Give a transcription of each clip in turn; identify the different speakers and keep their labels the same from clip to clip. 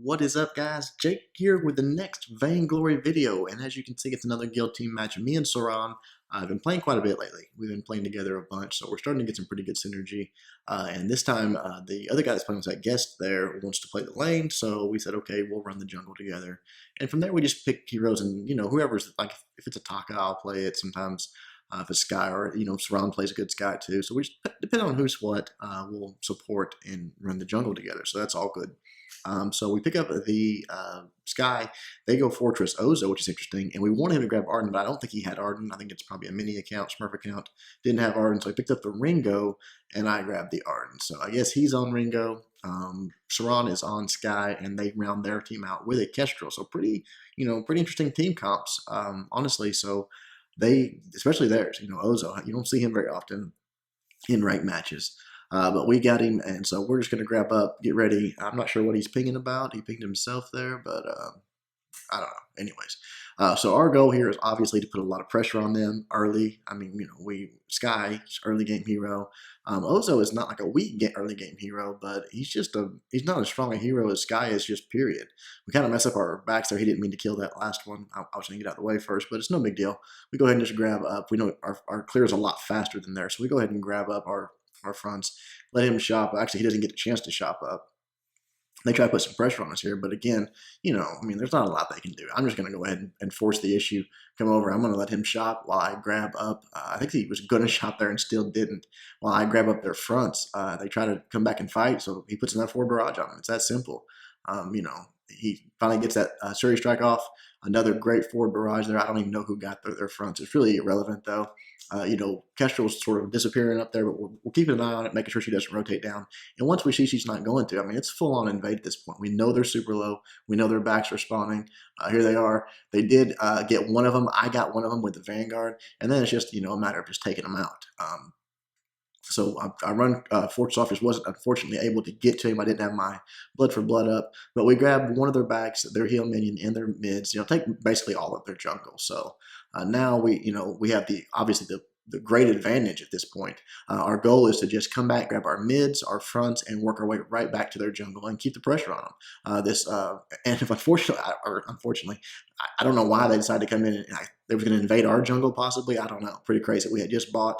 Speaker 1: What is up, guys? Jake here with the next Vainglory video, and as you can see, it's another guild team match. Me and Saran have been playing quite a bit lately. We've been playing together a bunch, so we're starting to get some pretty good synergy. And this time, the other guy that's playing with that guest there wants to play the lane, so we said, okay, we'll run the jungle together. And from there, we just pick heroes, and whoever's like, if it's a Taka, I'll play it. Sometimes, if it's Sky, or Saran plays a good Sky too. So we just depending on who's what, we'll support and run the jungle together. So that's all good. So we pick up the Sky. They go Fortress Ozo, which is interesting. And we wanted him to grab Arden, but I don't think he had Arden. I think it's probably a mini account, Smurf account. Didn't have Arden, so I picked up the Ringo, and I grabbed the Arden. So I guess he's on Ringo. Saran is on Sky, and they round their team out with a Kestrel. So pretty interesting team comps, honestly. So they, especially theirs, Ozo, you don't see him very often in ranked matches. But we got him, and so we're just going to grab up, get ready. I'm not sure what he's pinging about. He pinged himself there, but I don't know. Anyways, so our goal here is obviously to put a lot of pressure on them early. I mean, Sky, early game hero. Ozo is not like a weak early game hero, but he's not as strong a hero as Sky is, just period. We kind of mess up our backs there. He didn't mean to kill that last one. I was going to get out of the way first, but it's no big deal. We go ahead and just grab up. We know our clear is a lot faster than theirs, so we go ahead and grab up our fronts, let him shop. Actually, he doesn't get a chance to shop up. They try to put some pressure on us here, but again, there's not a lot they can do. I'm just going to go ahead and force the issue, come over. I'm going to let him shop while I grab up. I think he was going to shop there and still didn't. While I grab up their fronts, they try to come back and fight, so he puts another forward barrage on them. It's that simple. He finally gets that Surrey strike off. Another great forward barrage there. I don't even know who got their fronts. It's really irrelevant, though. Kestrel's sort of disappearing up there, but we're keeping an eye on it, making sure she doesn't rotate down. And once we see she's not going to, it's full-on invade at this point. We know they're super low. We know their backs are spawning. Here they are. They did get one of them. I got one of them with the Vanguard, and then it's just, a matter of just taking them out. So I run Fortress Office, wasn't unfortunately able to get to him. I didn't have my blood for blood up, but we grabbed one of their backs, their heal minion, and their mids. Take basically all of their jungle. So now we have obviously the great advantage at this point. Our goal is to just come back, grab our mids, our fronts, and work our way right back to their jungle and keep the pressure on them. And if unfortunately, I don't know why they decided to come in and they were going to invade our jungle possibly. I don't know. Pretty crazy. We had just bought.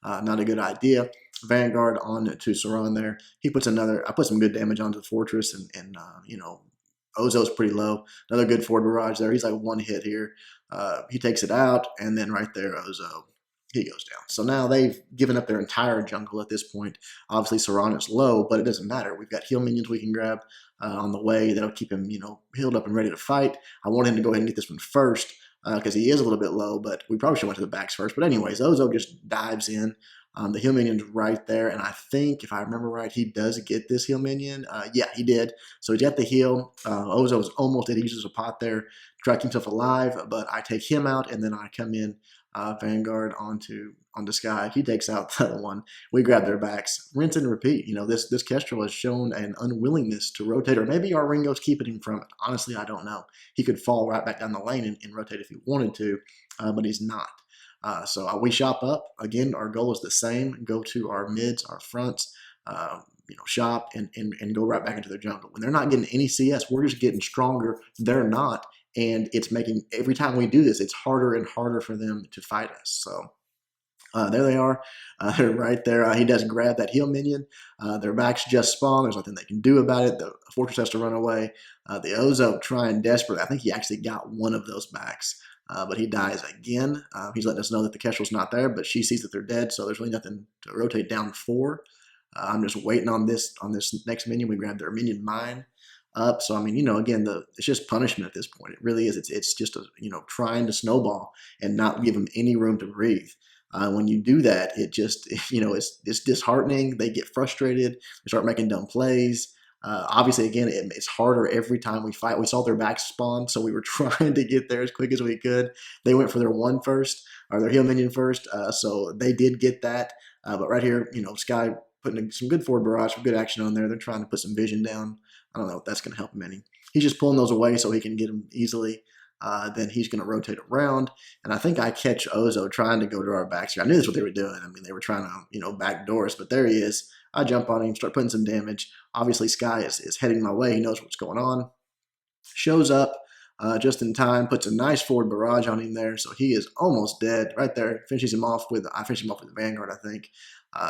Speaker 1: Not a good idea. Vanguard on to Saran there. He puts I put some good damage onto the fortress, and Ozo's pretty low. Another good forward barrage there. He's like one hit here. He takes it out, and then right there, Ozo, he goes down. So now they've given up their entire jungle at this point. Obviously, Saran is low, but it doesn't matter. We've got heal minions we can grab on the way. That'll keep him, healed up and ready to fight. I want him to go ahead and get this one first, because he is a little bit low, but we probably should have went to the backs first. But anyways, Ozo just dives in. The heal minion's right there, and I think, if I remember right, he does get this heal minion. Yeah, he did. So he's got the heal. Ozo is almost dead. He uses a pot there to try to keep himself alive, but I take him out, and then I come in, Vanguard onto Sky. He takes out the other one. We grab their backs. Rinse and repeat. This Kestrel has shown an unwillingness to rotate, or maybe our Ringo's keeping him from it. Honestly, I don't know. He could fall right back down the lane and rotate if he wanted to, but he's not. So we shop up. Again, our goal is the same. Go to our mids, our fronts, shop and go right back into their jungle. When they're not getting any CS, we're just getting stronger. They're not. And it's making, every time we do this, it's harder and harder for them to fight us. So there they are. They're right there. He does grab that heal minion. Their backs just spawn. There's nothing they can do about it. The fortress has to run away. The Ozo trying desperately. I think he actually got one of those backs. But he dies again. He's letting us know that the Kestrel's not there, but she sees that they're dead, so there's really nothing to rotate down for. I'm just waiting on this next minion. We grab their minion mine up. So again, it's just punishment at this point. It really is. It's just trying to snowball and not give them any room to breathe. When you do that, it just it's disheartening. They get frustrated. They start making dumb plays. Obviously, again, it's harder every time we fight. We saw their backs spawn, so we were trying to get there as quick as we could. They went for their one first, or their heal minion first, so they did get that. But right here, Sky putting some good forward barrage, some good action on there. They're trying to put some vision down. I don't know if that's going to help him any. He's just pulling those away so he can get them easily. Then he's going to rotate around, and I think I catch Ozo trying to go to our backs here. I knew that's what they were doing. They were trying to, backdoor us, but there he is. I jump on him, start putting some damage. Obviously, Sky is heading my way. He knows what's going on. shows up just in time, puts a nice forward barrage on him there, so he is almost dead right there. Finishes him off with I finish him off with the Vanguard, I think.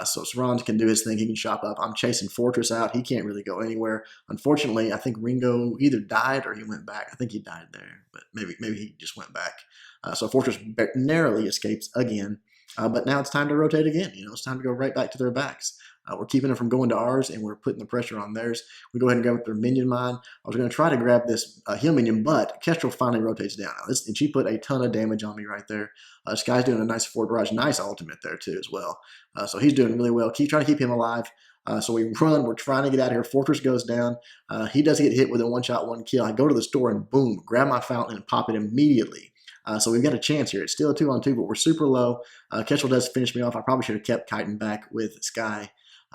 Speaker 1: So Saran can do his thing. He can chop up. I'm chasing Fortress out. He can't really go anywhere. Unfortunately, I think Ringo either died or he went back. I think he died there, but maybe he just went back. So Fortress narrowly escapes again. But now it's time to rotate again. It's time to go right back to their backs. We're keeping them from going to ours, and we're putting the pressure on theirs. We go ahead and grab their minion mine. I was going to try to grab this heal minion, but Kestrel finally rotates down. And she put a ton of damage on me right there. Sky's doing a nice forward barrage, nice ultimate there too as well. So he's doing really well. Keep trying to keep him alive. So we run. We're trying to get out of here. Fortress goes down. He does get hit with a one-shot, one kill. I go to the store and boom, grab my fountain and pop it immediately. So we've got a chance here. It's still a 2-on-2, but we're super low. Kestrel does finish me off. I probably should have kept kiting back with Sky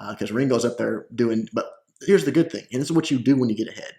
Speaker 1: because Ringo's up there doing. But here's the good thing, and this is what you do when you get ahead.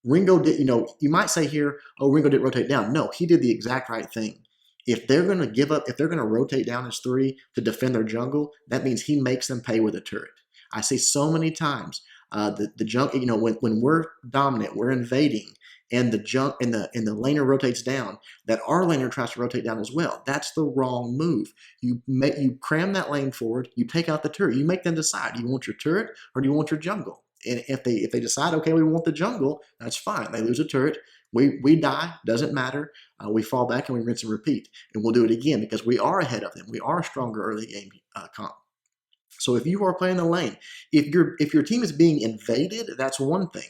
Speaker 1: Ringo did, you might say here, oh, Ringo didn't rotate down. No, he did the exact right thing. If they're going to give up, if they're going to rotate down as 3 to defend their jungle, that means he makes them pay with a turret. I see so many times the jungle, when we're dominant, we're invading, and the junk and the laner rotates down, that our laner tries to rotate down as well. That's the wrong move. You cram that lane forward, you take out the turret, you make them decide. Do you want your turret or do you want your jungle? And if they decide, okay, we want the jungle, that's fine. They lose a turret. We die, doesn't matter. We fall back and we rinse and repeat. And we'll do it again because we are ahead of them. We are a stronger early game comp. So if you are playing the lane, if your team is being invaded, that's one thing.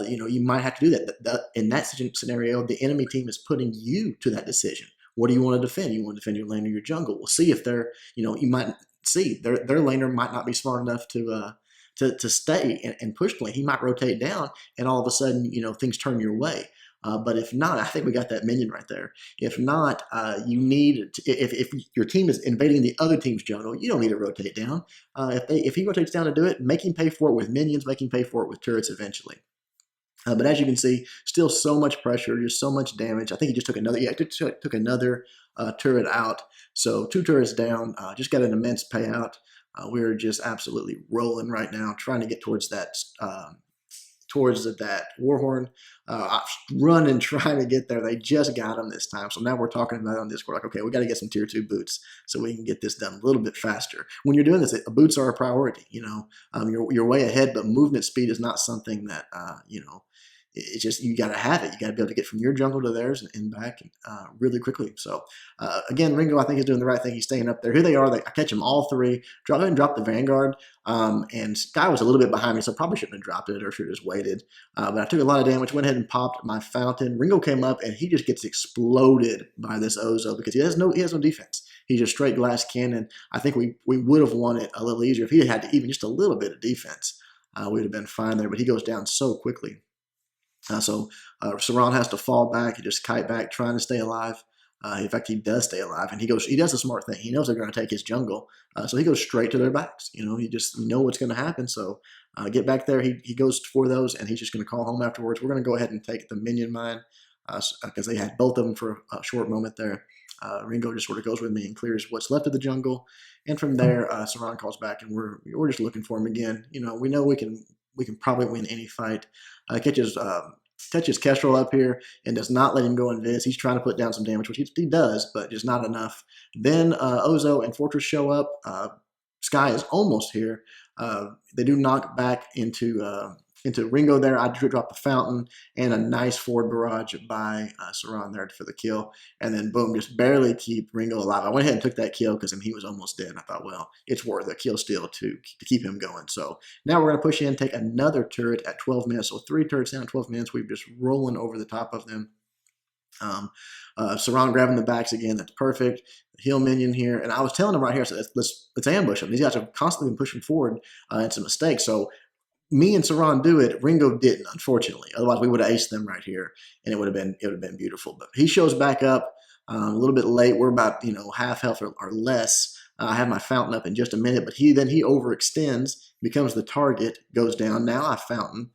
Speaker 1: You might have to do that. In that scenario, the enemy team is putting you to that decision. What do you want to defend? You want to defend your lane or your jungle? We'll see if they're, you might see their laner might not be smart enough to stay and push lane. He might rotate down, and all of a sudden, things turn your way. But if not, I think we got that minion right there. If not, you need if your team is invading the other team's jungle, you don't need to rotate down. If he rotates down to do it, make him pay for it with minions, make him pay for it with turrets eventually. But as you can see, still so much pressure, just so much damage. I think he just took another. Yeah, took another turret out. So 2 turrets down. Just got an immense payout. We're just absolutely rolling right now, trying to get towards that Warhorn. Running, trying to get there. They just got him this time. So now we're talking about it on Discord, like, okay, we got to get some tier 2 boots so we can get this done a little bit faster. When you're doing this, boots are a priority. You're way ahead, but movement speed is not something that, it's just, you got to have it. You got to be able to get from your jungle to theirs and back really quickly. So again, Ringo, I think, is doing the right thing. He's staying up there. Here they are. I catch them all 3. Drop the Vanguard. And Sky was a little bit behind me, so probably shouldn't have dropped it or should have just waited. But I took a lot of damage, went ahead and popped my fountain. Ringo came up, and he just gets exploded by this Ozo because he has no defense. He's just straight glass cannon. I think we would have won it a little easier if he had even just a little bit of defense. We would have been fine there, but he goes down so quickly. So Saran has to fall back. He just kite back, trying to stay alive. In fact, he does stay alive, and he does a smart thing. He knows they're going to take his jungle, so he goes straight to their backs. He just what's going to happen. So get back there. He goes for those, and he's just going to call home afterwards. We're going to go ahead and take the minion mine because they had both of them for a short moment there. Ringo just sort of goes with me and clears what's left of the jungle, and from there, Saran calls back, and we're just looking for him again. We know we can probably win any fight. Catches Kestrel up here and does not let him go invis. He's trying to put down some damage, which he does, but just not enough. Then Ozo and Fortress show up. Sky is almost here. They do knock back into Ringo there. I drop the fountain and a nice forward barrage by Saran there for the kill. And then boom, just barely keep Ringo alive. I went ahead and took that kill because he was almost dead. And I thought, well, it's worth a kill steal to keep him going. So now we're going to push in, take another turret at 12 minutes. So 3 turrets down in 12 minutes. We're just rolling over the top of them. Saran grabbing the backs again. That's perfect. Heal minion here. And I was telling him right here, so let's ambush them. These guys have constantly been pushing forward. It's a mistake. So me and Saran do it. Ringo didn't, unfortunately. Otherwise, we would have aced them right here, and it would have been beautiful. But he shows back up a little bit late. We're about half health or less. I have my fountain up in just a minute, but he overextends, becomes the target, goes down. Now I fountain.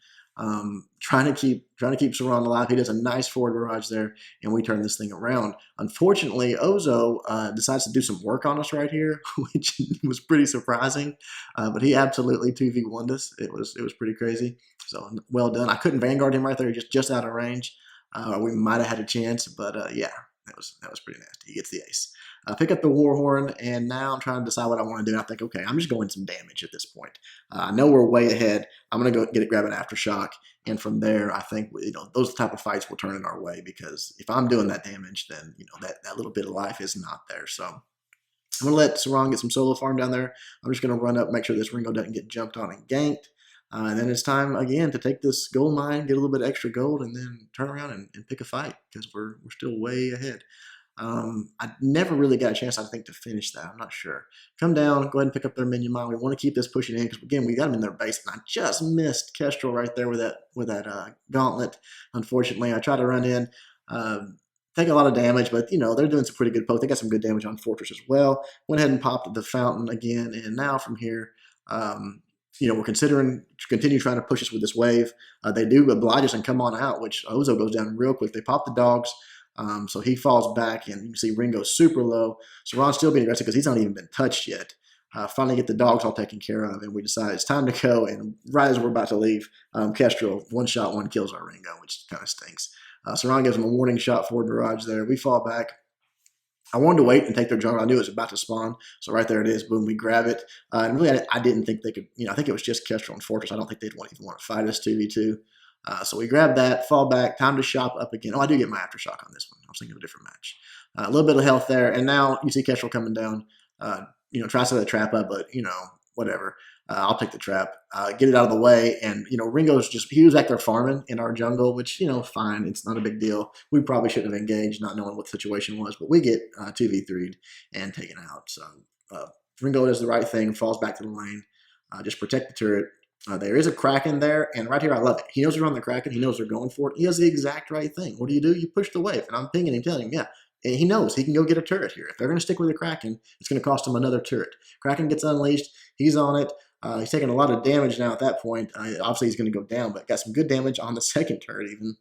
Speaker 1: Trying to keep Saran alive. He does a nice forward barrage there, and we turn this thing around. Unfortunately, Ozo decides to do some work on us right here, which was pretty surprising. But he absolutely 2v1'd us. It was pretty crazy. So well done. I couldn't Vanguard him right there, just out of range. We might have had a chance, but yeah, that was pretty nasty. He gets the ace. Pick up the Warhorn, and now I'm trying to decide what I want to do. And I think, okay, I'm just going some damage at this point. I know we're way ahead. I'm going to go grab an Aftershock, and from there, I think those type of fights will turn in our way, because if I'm doing that damage, then that little bit of life is not there. So I'm going to let Saran get some solo farm down there. I'm just going to run up, make sure this Ringo doesn't get jumped on and ganked. And then it's time again to take this gold mine, get a little bit of extra gold, and then turn around and pick a fight, because we're still way ahead. I never really got a chance, I think, to finish that. I'm not sure. Come down, go ahead and pick up their minion mine. We want to keep this pushing in, because again, we got them in their base, and I just missed Kestrel right there with that gauntlet. Unfortunately, I tried to run in, take a lot of damage, but they're doing some pretty good poke. They got some good damage on Fortress as well. Went ahead and popped the fountain again, and now from here, we're continue trying to push us with this wave. They do oblige us and come on out, which Ozo goes down real quick. They pop the dogs. So he falls back, and you can see Ringo's super low. Saran's still being aggressive because he's not even been touched yet. Finally get the dogs all taken care of, and we decide it's time to go. And right as we're about to leave, Kestrel, one shot, one kills our Ringo, which kind of stinks. Saran gives him a warning shot forward barrage there. We fall back. I wanted to wait and take their jungle. I knew it was about to spawn. So right there it is. Boom, we grab it. And really, I didn't think they could, I think it was just Kestrel and Fortress. I don't think they'd even want to fight us 2v2. So we grab that, fall back, time to shop up again. Oh, I do get my Aftershock on this one. I was thinking of a different match. A little bit of health there. And now you see Kestrel coming down. Try to set that trap up, but, whatever. I'll take the trap, get it out of the way. And, Ringo's he was back there farming in our jungle, which, fine. It's not a big deal. We probably shouldn't have engaged, not knowing what the situation was. But we get 2v3'd and taken out. So Ringo does the right thing, falls back to the lane. Just protect the turret. There is a Kraken there, and right here I love it. He knows we're on the Kraken. He knows they're going for it. He does the exact right thing. What do? You push the wave, and I'm pinging him, telling him, yeah. And he knows he can go get a turret here. If they're going to stick with the Kraken, it's going to cost him another turret. Kraken gets unleashed. He's on it. He's taking a lot of damage now at that point. Obviously, he's going to go down, but got some good damage on the second turret even.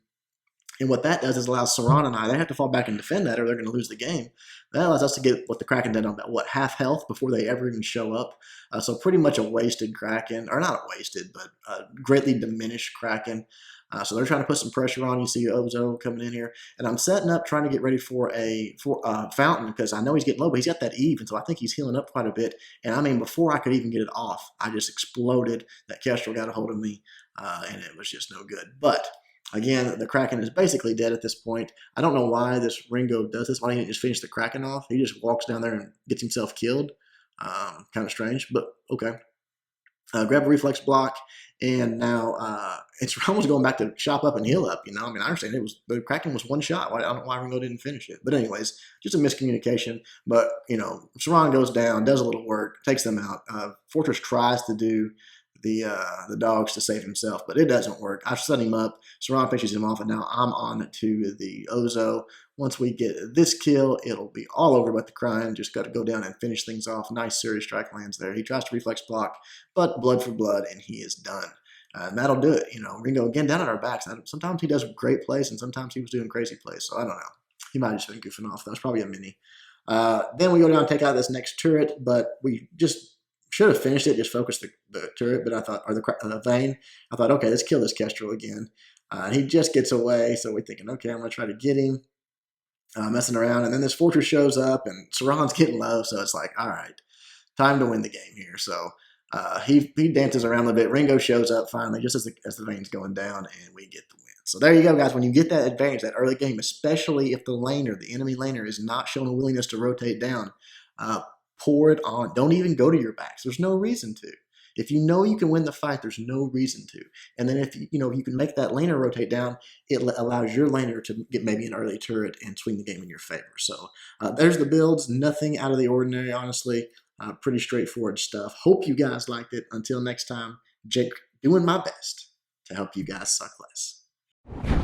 Speaker 1: And what that does is allows Saran and they have to fall back and defend that, or they're going to lose the game. That allows us to get what the Kraken did on about, half health before they ever even show up. So pretty much a wasted Kraken, or not wasted, but greatly diminished Kraken. So they're trying to put some pressure on. You see Ozo coming in here. And I'm setting up, trying to get ready for a fountain, because I know he's getting low, but he's got that Eve, and so I think he's healing up quite a bit. And before I could even get it off, I just exploded. That Kestrel got a hold of me, and it was just no good. But again, the Kraken is basically dead at this point. I don't know why this Ringo does this. Why didn't he just finish the Kraken off? He just walks down there and gets himself killed. Kind of strange, but okay. Grab a reflex block, and now it's almost going back to shop up and heal up. I understand the Kraken was one shot. I don't know why Ringo didn't finish it. But anyways, just a miscommunication. But, Saran goes down, does a little work, takes them out. Fortress tries to do the dogs to save himself, but it doesn't work. I've set him up. Saran finishes him off, and now I'm on to the Ozo. Once we get this kill, it'll be all over but the crying. Just got to go down and finish things off. Nice serious strike lands there. He tries to reflex block, but blood for blood, and he is done. And that'll do it. Ringo again down at our backs. Sometimes he does great plays, and sometimes he was doing crazy plays. So I don't know. He might have just been goofing off. That was probably a mini. Then we go down and take out this next turret, but we just should have finished it, just focused the turret, but I thought, or the vein. I thought, okay, let's kill this Kestrel again. And he just gets away, so we're thinking, okay, I'm going to try to get him. Messing around, and then this Fortress shows up, and Saran's getting low, so it's like, all right, time to win the game here. So he dances around a bit. Ringo shows up finally, just as the vein's going down, and we get the win. So there you go, guys. When you get that advantage, that early game, especially if the enemy laner, is not showing a willingness to rotate down, pour it on. Don't even go to your backs. There's no reason to. If you know you can win the fight, there's no reason to. And then if you can make that laner rotate down, it allows your laner to get maybe an early turret and swing the game in your favor. So there's the builds. Nothing out of the ordinary, honestly. Pretty straightforward stuff. Hope you guys liked it. Until next time, Jake doing my best to help you guys suck less.